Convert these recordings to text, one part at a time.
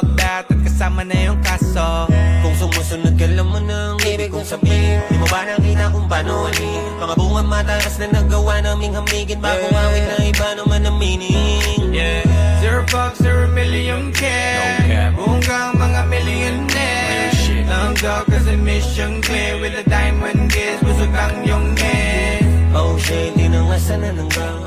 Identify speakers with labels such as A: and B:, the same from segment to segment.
A: fuck that at kasama na yung kaso.
B: Kung sumusunod ka lang mo ng ibig kong sabihin, di mo ba nakita kung paano alin? Mga bungang mataas na nagawa naming hamigin, bagong awit na iba naman ang meaning.
A: Yeah, zero fucks, 0 million care. Bunggang mga millionaire. Langgaw kasi mission clear with a diamond gaze, busog ang yung head.
B: Oh shit, di na nga sana ng gang.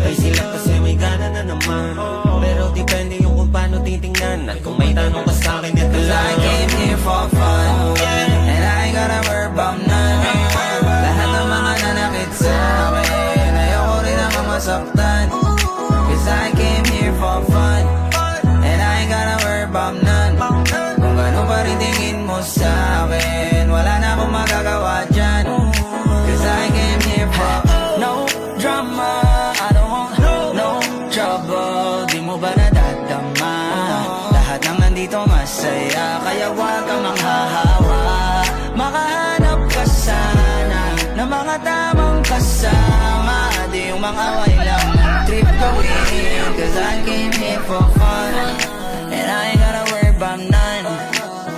B: Ay sila kasi may gana na naman. Pero depende yung kung paano titingnan. At kung may tanong ka sa'kin, ito
C: Cause I
B: lang.
C: came here for fun, and I ain't gotta worry about none. Lahat ng mga nanakit sa akin, ayoko rin naman masaktan. Cause I came here for fun, and I ain't gotta worry about none. Kung gano'n pa rin tingin mo sa akin, wala na akong magagawa dyan. Cause I came here for no drama, I don't want no trouble. Di mo ba nadadama? Lahat ng nandito masaya, kaya wag kang manghahawa. Makahanap ka sana ng mga tamang kasama, di yung mga away lang trip gawin. Cause I came here for fun, and I ain't gotta worry about none.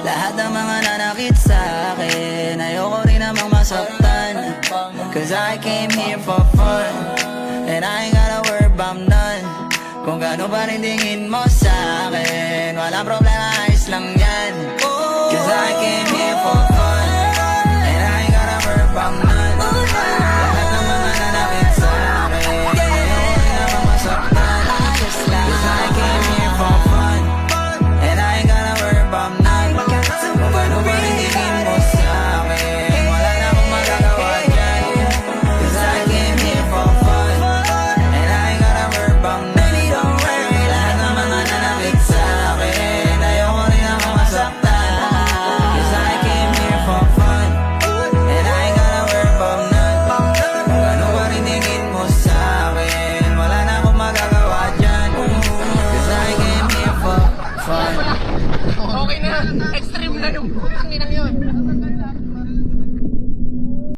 C: Lahat ng mga nanakit sa akin, ayoko rin namang masaktan. Cause I came here for fun, and I ain't gotta worry about none. Kung gano'n pa rin tingin mo sa akin, walang problema, ayos lang yan. Cause I came here for